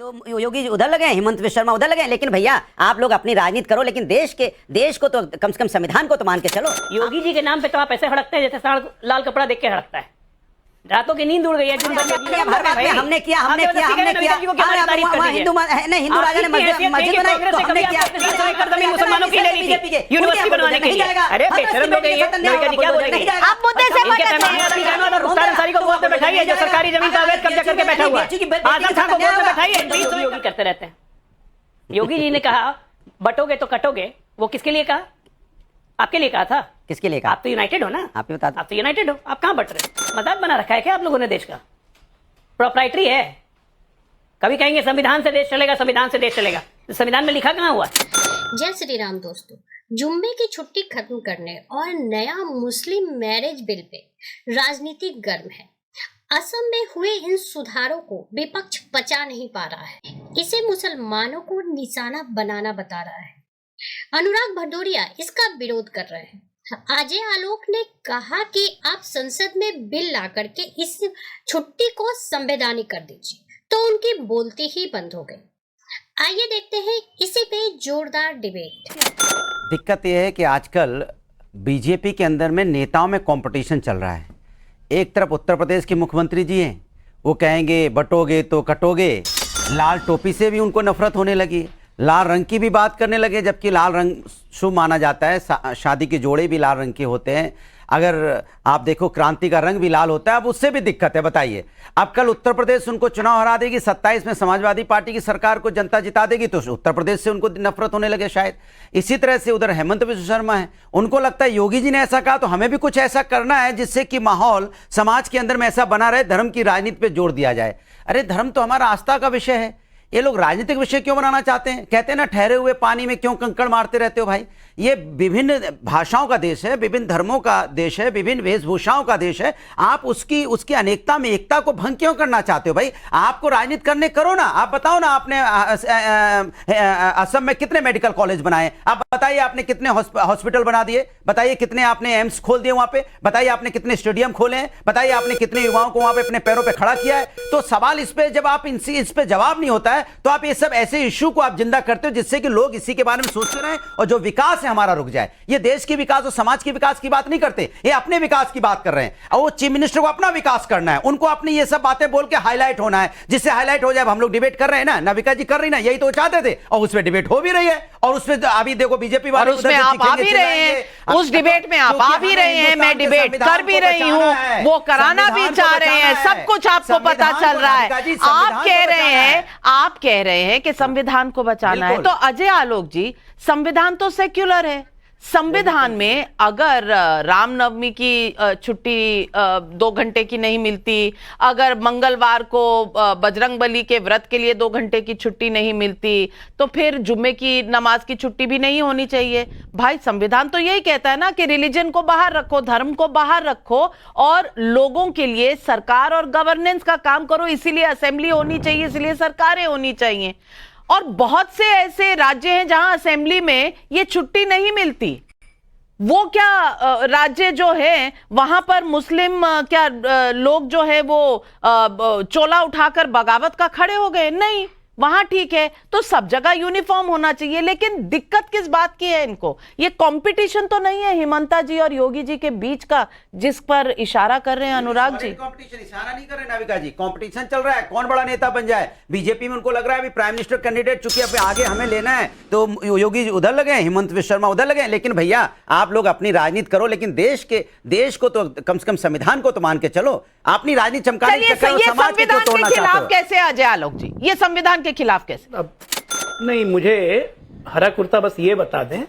तो योगी जी उधर लगे, हेमंत विश्व शर्मा उधर लगे, लेकिन भैया आप लोग अपनी राजनीति करो, लेकिन देश को तो कम से कम संविधान को तो मान के चलो। योगी जी के नाम पे तो आप ऐसे हड़कते हैं जैसे साढ़ लाल कपड़ा देख के हड़कता है। रातों की नींद उड़ गई है। हमने किया हिंदू राजा ने मस्जिद बनाई तो हमने किया मुसलमानों की ले ली थी यूनिवर्सिटी बनवाने के लिए। अरे बेशरम हो गई है, क्या बोलेंगे आप मुद्दे से रुस्तार अंसारी को गोद में बैठाइए जो सरकारी जमीन का अवैध कब्जा करके बैठा हुआ है। आजम खान को गोद में बैठाइए। योगी करते रहते हैं। योगी जी ने कहा बटोगे तो कटोगे, वो किसके लिए कहा? आपके लिए कहा था। किसके लिए कहा? आप तो यूनाइटेड हो ना, आप ही बता दो। आप तो यूनाइटेड हो, आप कहां बट रहे हो? मजाक बना रखा है क्या आप लोगों ने? देश का प्रोप्राइटरी है। कभी कहेंगे संविधान से देश चलेगा, संविधान से देश चलेगा, तो संविधान में लिखा कहां हुआ? जय श्री राम दोस्तों, जुम्मे की छुट्टी खत्म करने और नया मुस्लिम मैरिज बिल पे राजनीतिक गर्म है। असम में हुए इन सुधारों को विपक्ष पचा नहीं पा रहा है, इसे मुसलमानों को निशाना बनाना बता रहा है। अनुराग भदौरिया इसका विरोध कर रहे हैं। अजय आलोक ने कहा कि आप संसद में बिल ला करके इस छुट्टी को संवैधानिक कर दीजिए, तो उनकी बोलती ही बंद हो गई। आइए देखते हैं इसी पे जोरदार डिबेट। दिक्कत यह है कि आजकल बीजेपी के अंदर में नेताओं में कंपटीशन चल रहा है। एक तरफ उत्तर प्रदेश के मुख्यमंत्री जी हैं, वो कहेंगे बटोगे तो कटोगे। लाल टोपी से भी उनको नफरत होने लगी, लाल रंग की भी बात करने लगे, जबकि लाल रंग शुभ माना जाता है। शादी के जोड़े भी लाल रंग के होते हैं। अगर आप देखो क्रांति का रंग भी लाल होता है। अब उससे भी दिक्कत है, बताइए। अब कल उत्तर प्रदेश उनको चुनाव हरा देगी, 27 में समाजवादी पार्टी की सरकार को जनता जिता देगी, तो उत्तर प्रदेश से उनको नफरत होने लगे शायद। इसी तरह से उधर हेमंत विश्व शर्मा है, उनको लगता है योगी जी ने ऐसा कहा तो हमें भी कुछ ऐसा करना है जिससे कि माहौल समाज के अंदर में ऐसा बना रहे, धर्म की राजनीति पर जोर दिया जाए। अरे धर्म तो हमारा आस्था का विषय है, ये लोग राजनीतिक विषय क्यों बनाना चाहते हैं? कहते हैं ना, ठहरे हुए पानी में क्यों कंकड़ मारते रहते हो भाई। ये विभिन्न भाषाओं का देश है, विभिन्न धर्मों का देश है, विभिन्न वेशभूषाओं का देश है। आप उसकी अनेकता में एकता को भंग क्यों करना चाहते हो भाई? आपको राजनीति करने करो ना। आप बताओ ना, आपने असम में कितने मेडिकल कॉलेज बनाए? आप बताइए, आपने कितने हॉस्पिटल बना दिए? बताइए कितने आपने एम्स खोल दिए वहां पे? बताइए आपने कितने स्टेडियम खोले हैं? बताइए आपने कितने युवाओं को वहां पे अपने पैरों पे खड़ा किया है? तो सवाल इस पे, जब आप इस पे जवाब नहीं होता है तो आप ये सब ऐसे इश्यू को आप जिंदा करते हो जिससे कि लोग इसी के बारे में सोचते रहें और जो विकास है हमारा रुक जाए। ये देश के विकास और समाज के विकास की बात नहीं करते, ये अपने विकास की बात कर रहे हैं। और वो चीफ मिनिस्टर को अपना विकास करना है, उनको अपनी ये सब बातें बोल के हाईलाइट होना है, जिससे हाईलाइट हो जाए। हम लोग डिबेट कर रहे हैं ना, नाविका जी कर रही ना, यही तो चाहते थे, और उसमें डिबेट हो भी रही है। और उसमें अभी देखो बीजेपी वाले उसमें आप आ भी रहे हैं, उस डिबेट में आप आ भी रहे हैं, मैं डिबेट कर भी रही हूं, वो कराना भी चाह रहे हैं, सब कुछ आपको पता चल रहा है। आप कह रहे हैं कि संविधान को बचाना है, तो अजय आलोक जी, संविधान तो सेक्युलर है। संविधान में अगर रामनवमी की छुट्टी 2 घंटे की नहीं मिलती, अगर मंगलवार को बजरंगबली के व्रत के लिए 2 घंटे की छुट्टी नहीं मिलती, तो फिर जुम्मे की नमाज की छुट्टी भी नहीं होनी चाहिए भाई। संविधान तो यही कहता है ना कि रिलीजन को बाहर रखो, धर्म को बाहर रखो और लोगों के लिए सरकार और गवर्नेंस का काम करो। इसीलिए असेंबली होनी चाहिए, इसलिए सरकारें होनी चाहिए। और बहुत से ऐसे राज्य हैं जहां असेंबली में ये छुट्टी नहीं मिलती। वो क्या राज्य जो है वहां पर मुस्लिम क्या लोग जो है वो चोला उठाकर बगावत का खड़े हो गए? नहीं, वहां ठीक है। तो सब जगह यूनिफॉर्म होना चाहिए। लेकिन दिक्कत किस बात की है इनको? ये कंपटीशन तो नहीं है हिमंता जी और योगी जी के बीच का, जिस पर इशारा कर रहे हैं अनुराग जी? कंपटीशन इशारा नहीं कर रहे नाविका जी, कंपटीशन चल रहा है, कौन बड़ा नेता बन जाए। बीजेपी में उनको लग रहा है अभी प्राइम मिनिस्टर कैंडिडेट चूंकि अब आगे हमें लेना है, तो योगी जी उधर लगे, हेमंत विश्व शर्मा उधर लगे। लेकिन भैया आप लोग अपनी राजनीति करो, लेकिन देश को तो कम से कम संविधान को तो मान के चलो। अपनी राजनीति चमकाने के चक्कर में समाज को तोड़ना चाहते हो। कैसे अजय आलोक जी, ये संविधान के खिलाफ कैसे? अब नहीं, मुझे हरा कुर्ता बस ये बता दें,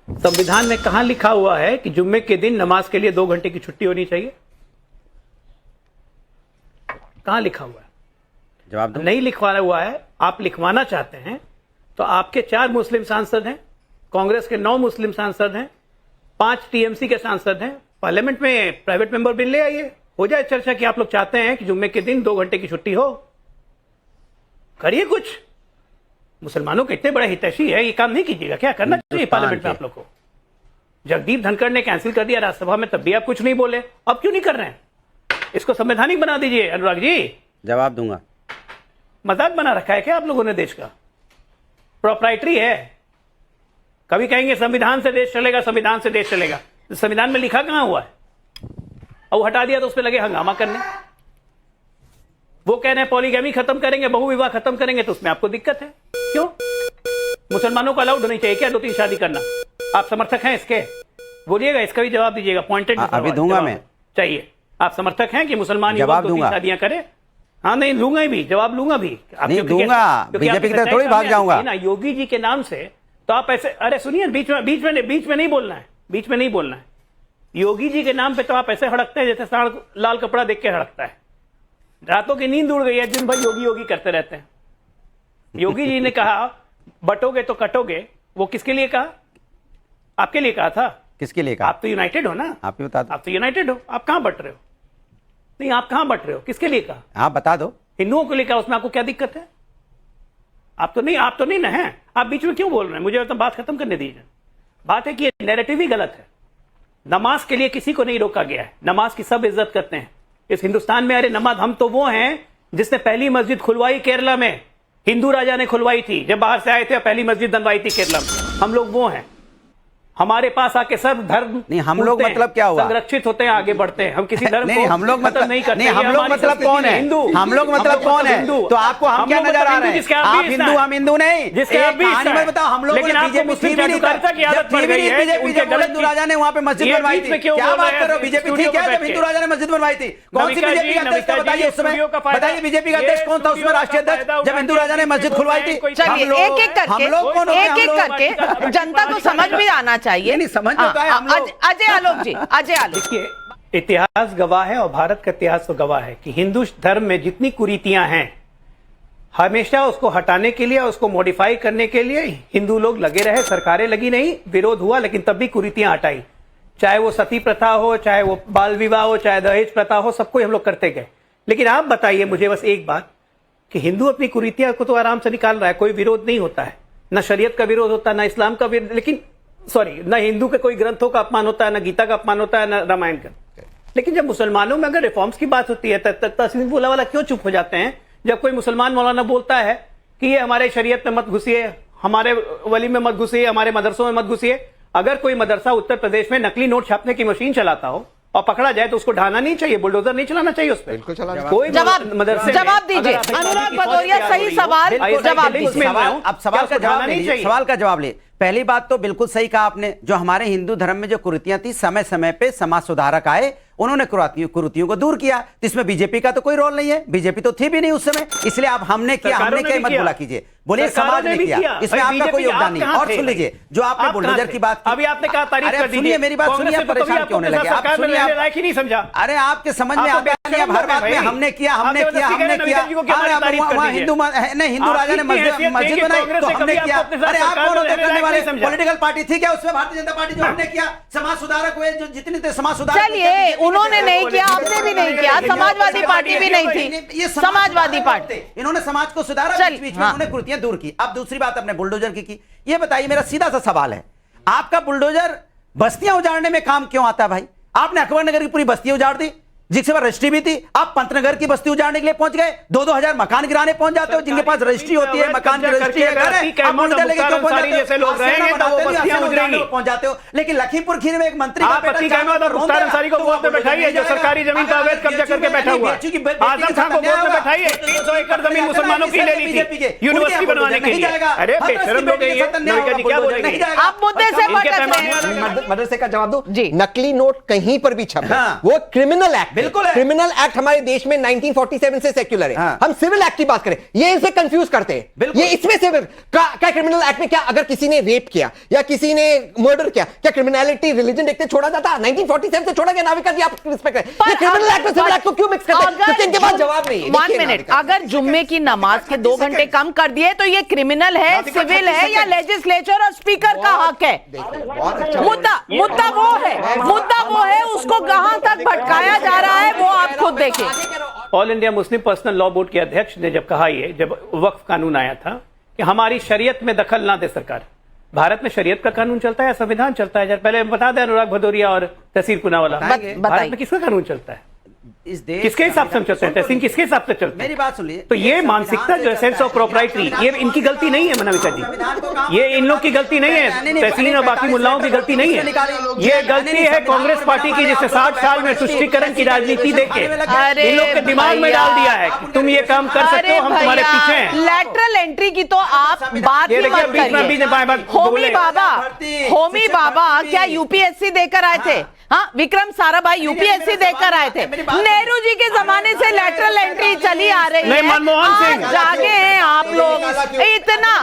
संविधान में कहां लिखा हुआ है कि जुम्मे के दिन नमाज के लिए 2 घंटे की छुट्टी होनी चाहिए? कहां लिखा हुआ है? जवाब नहीं लिखवाना हुआ है। आप लिखवाना चाहते हैं तो आपके 4 मुस्लिम सांसद हैं, कांग्रेस के 9 मुस्लिम सांसद हैं, 5 टीएमसी के सांसद हैं। पार्लियामेंट में प्राइवेट मेंबर बिल ले आइए, हो जाए चर्चा कि आप लोग चाहते हैं कि जुम्मे के दिन 2 घंटे की छुट्टी हो। करिए कुछ। मुसलमानों के इतने बड़े हितैषी है, ये काम नहीं कीजिएगा क्या? करना चाहिए पार्लियामेंट में आप लोग को। जगदीप धनखड़ ने कैंसिल कर दिया राज्यसभा में, तब भी आप कुछ नहीं बोले। अब क्यों नहीं कर रहे हैं? इसको संवैधानिक बना दीजिए अनुराग जी। जवाब दूंगा। मजाक बना रखा है क्या आप लोगों ने देश का? प्रोप्राइटरी है। कभी कहेंगे संविधान से देश चलेगा, संविधान से देश चलेगा। तो संविधान में लिखा कहां हुआ है? और वो हटा दिया तो उस पर लगे हंगामा करने। वो कह रहे हैं पॉलीगैमी खत्म करेंगे, बहुविवाह खत्म करेंगे, तो उसमें आपको दिक्कत है। क्यों? मुसलमानों को अलाउड होनी चाहिए क्या 2-3 शादी करना? आप समर्थक हैं इसके? बोलिएगा, इसका भी जवाब दीजिएगा। पॉइंटेड अभी दूंगा मैं। चाहिए। आप समर्थक हैं कि मुसलमान जवाब 2-3 शादियां करें? हाँ, नहीं लूंगा ही भी, जवाब लूंगा भी। नहीं दूंगा, बीजेपी की तरफ थोड़ी भाग जाऊंगा ना योगी जी के नाम से। तो आप ऐसे, अरे सुनिए, बीच में नहीं बोलना है, बीच में नहीं बोलना है। योगी जी के नाम पे तो आप ऐसे हड़कते हैं जैसे सांड लाल कपड़ा देख के हड़कता है। रातों की नींद उड़ गई है, दिन भर योगी योगी करते रहते हैं। योगी जी ने कहा बटोगे तो कटोगे, वो किसके लिए कहा? आपके लिए कहा था। किसके लिए कहा? आप तो यूनाइटेड हो ना, आप ही बता दो। आप तो यूनाइटेड हो, आप कहां बट रहे हो? नहीं, आप कहां बट रहे हो? किसके लिए कहा? आप बता दो। हिंदुओं को लिए कहा, उसमें आपको क्या दिक्कत है? आप तो नहीं ना हैं। आप बीच में क्यों बोल रहे हैं? मुझे तो बात खत्म करने दीजिए। बात है कि नैरेटिव ही गलत है। नमाज के लिए किसी को नहीं रोका गया है, नमाज की सब इज्जत करते हैं इस हिंदुस्तान में। अरे नमाज, हम तो वो हैं जिसने पहली मस्जिद खुलवाई केरला में, हिंदू राजा ने खुलवाई थी। जब बाहर से आए थे पहली मस्जिद बनवाई थी केरला में। हम लोग वो हैं। हमारे पास आके सब धर्म नहीं, हम लोग मतलब क्या हुआ? संरक्षित होते हैं, आगे बढ़ते हैं। हम किसी धर्म नहीं, को हम लोग मतलब नहीं करते। नहीं, हम लोग मतलब कौन है? हिंदू। हम लोग मतलब कौन है? तो आपको हम क्या नजर आ रहे हैं? आप हिंदू, हम हिंदू नहीं। जिसके आप भी कहानी मत बताओ। हम लोग बीजेपी थी भी नहीं, हिंदू राजा ने वहाँ पे मस्जिद बनवाई थी। क्या बात कर रहे हो? बीजेपी थी क्या जब हिंदू राजा ने मस्जिद बनवाई थी? कौन सी बीजेपी का अध्यक्ष था बताइए उस समय? बताइए बीजेपी का अध्यक्ष कौन था उसमें, राष्ट्रीय अध्यक्ष, जब हिंदू राजा ने मस्जिद खुलवाई थी? चलिए एक एक करके जनता को समझ भी आना चाहिए। नहीं समझ में तो आए हम लोग। अजय आलोक जी, अजय आलोक। देखिए, इतिहास गवाह है और भारत का इतिहास तो गवाह है कि हिंदू धर्म में जितनी कुरीतियां हैं, हमेशा उसको हटाने के लिए, उसको मॉडिफाई करने के लिए हिंदू लोग लगे रहे। सरकारें लगी नहीं, विरोध हुआ, लेकिन तब भी कुरीतियां हटाई। चाहे वो सती प्रथा हो, चाहे वो बाल विवाह हो, चाहे दहेज प्रथा हो, सबको हम लोग करते गए। लेकिन आप बताइए मुझे बस एक बात कि हिंदू अपनी कुरीतियां को तो आराम से निकाल रहा है, कोई विरोध नहीं होता है, ना शरीयत का विरोध होता है, ना इस्लाम का विरोध, लेकिन न हिंदू के कोई ग्रंथों का अपमान होता है, ना गीता का अपमान होता है, ना रामायण का। लेकिन जब मुसलमानों में अगर रिफॉर्म्स की बात होती है तस्लीम बोला वाला क्यों चुप हो जाते हैं? जब कोई मुसलमान मौलाना बोलता है कि ये हमारे शरीयत में मत घुसिए, हमारे वली में मत घुसिए, हमारे मदरसों में मत घुसिए। अगर कोई मदरसा उत्तर प्रदेश में नकली नोट छापने की मशीन चलाता हो और पकड़ा जाए तो उसको ढाना नहीं चाहिए, बुलडोजर नहीं चलाना चाहिए उस पर। बिल्कुल चलाना। कोई मदरसे जवाब दीजिए। अनुराग भदौरिया, सही सवाल, जवाब दीजिए। अब सवाल का जवाब नहीं चाहिए, सवाल का जवाब ले। पहली बात तो बिल्कुल सही कहा आपने, जो हमारे हिंदू धर्म में जो कुरीतियां थी, समय समय पे समाज सुधारक आए, उन्होंने कुरीतियों को दूर किया। तो इसमें बीजेपी का तो कोई रोल नहीं है, बीजेपी तो थी भी नहीं उस समय। इसलिए आप हमने किया, हमने क्या मत बोला कीजिए, बोलिए समाज ने किया, इसमें आपका कोई योगदान नहीं। और सुन लीजिए, जो आपने बुलडोजर की बात की, अभी आपने कहा तारीफ कर दीजिए। सुनिए मेरी बात, सुनिए, परेशान क्यों होने लगे आप? सुनिए, आप नहीं समझा। अरे आपके समझ में आता नहीं, हर बात में हमने किया, हमने किया, हमने किया। हिंदू राजा ने मस्जिद बनाई तो हमने किया। अरे आप कौन होते करने वाले? पॉलिटिकल पार्टी थी क्या उसमें भारतीय जनता पार्टी? जो हमने किया, समाज सुधारक हुए जो जितने थे समाज सुधारक। चलिए, उन्होंने नहीं किया, आपने भी नहीं किया, समाजवादी पार्टी भी नहीं थी, ये समाजवादी पार्टी, इन्होंने समाज को सुधारा, बीच में उन्होंने कुरीतियां दूर की। अब दूसरी बात अपने बुलडोजर की। ये बताइए, मेरा सीधा सा सवाल है, आपका बुलडोजर बस्तियां उजाड़ने में काम क्यों आता है भाई? आपने अकबर नगर की पूरी बस्ती उजाड़ दी, जिसके पास रजिस्ट्री भी थी। आप पंतनगर की बस्ती उजाड़ने के लिए पहुंच गए, 2-2 हजार मकान गिराने पहुंच जाते हो, जिनके पास रजिस्ट्री होती है, मकान की रजिस्ट्री है, घर है, आप मुद्दे लेके क्यों पहुंच जाते हो? पहुंच जाते हो। लेकिन लखीमपुर खीरी में एक मंत्री का सरकारी जमीन का अवैध कब्जा करके बैठा हुआ, आजम खान को बोलते बैठाइए 300 एकड़ जमीन मुसलमानों की ले ली थी यूनिवर्सिटी बनवाने के लिए। अरे बेशरम लोग हैं ये, क्या बोलेंगे आप? मुद्दे से भटक रहे हैं। मदरसे का जवाब दो जी। नकली नोट कहीं पर भी छपे, वो क्रिमिनल एक्ट, बिल्कुल है। क्रिमिनल एक्ट हमारे देश में 1947 से सेक्युलर है। हाँ। हम सिविल एक्ट की बात करें, ये इसे कंफ्यूज करते हैं। ये इसमें से क्या क्रिमिनल एक्ट में क्या अगर किसी ने रेप किया या किसी ने मर्डर किया, क्या क्रिमिनलिटी रिलीजन देखते छोड़ा जाता? 1947 से छोड़ा गया, नाविका जी आप रिस्पेक्ट करें। ये क्रिमिनल एक्ट और सिविल एक्ट को क्यों मिक्स करते हैं? क्योंकि इनके पास जवाब नहीं है। 1 मिनट, अगर जुम्मे की नमाज के 2 घंटे कम कर दिए तो ये क्रिमिनल है, सिविल है, या लेजिस्लेचर और स्पीकर का हक है? मुद्दा वो है, उसको कहां तक भटकाया जा रहा है वो आप खुद देखिए। All India Muslim personal law board के अध्यक्ष ने जब कहा, ये जब वक्फ कानून आया था कि हमारी शरीयत में दखल ना दे सरकार। भारत में शरीयत का कानून चलता है, संविधान चलता है? पहले बता दें अनुराग भदौरिया और तहसीर पुनावाला, भारत में किसका कानून चलता है? इस देश किसके हिसाब से हम चलते हैं? तहसीन किसके हिसाब से चलते हैं? मेरी बात सुनिए। तो ये मानसिकता जो है, सेंस ऑफ प्रोप्राइटरी, ये इनकी गलती नहीं है मनाविका जी, ये इन लोग की गलती नहीं है, तहसीन और बाकी मुल्लाओं की गलती नहीं है, ये गलती है कांग्रेस पार्टी की, जिससे 60 साल में तुष्टीकरण की राजनीति देके इन लोग के दिमाग में डाल दिया है कि तुम ये काम कर सकते हो, हम तुम्हारे पीछे हैं। लैटरल एंट्री की तो आप बात ही मत करिए। होमी बाबा क्या यूपीएससी देकर आए थे? हाँ, विक्रम साराभाई यूपीएससी देकर आए थे। नेहरू जी के जमाने से लैटरल एंट्री चली आ रही है। मनमोहन सिंह जागे हैं आप लोग। इतना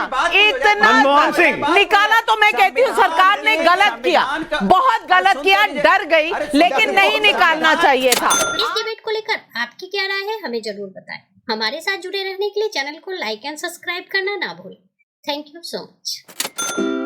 मनमोहन सिंह निकाला तो मैं कहती हूँ सरकार ने गलत किया, बहुत गलत किया, डर गई, लेकिन नहीं निकालना चाहिए था। इस डिबेट को लेकर आपकी क्या राय है, हमें जरूर बताएं। हमारे साथ जुड़े रहने के लिए चैनल को लाइक एंड सब्सक्राइब करना ना भूलें। Thank you so much.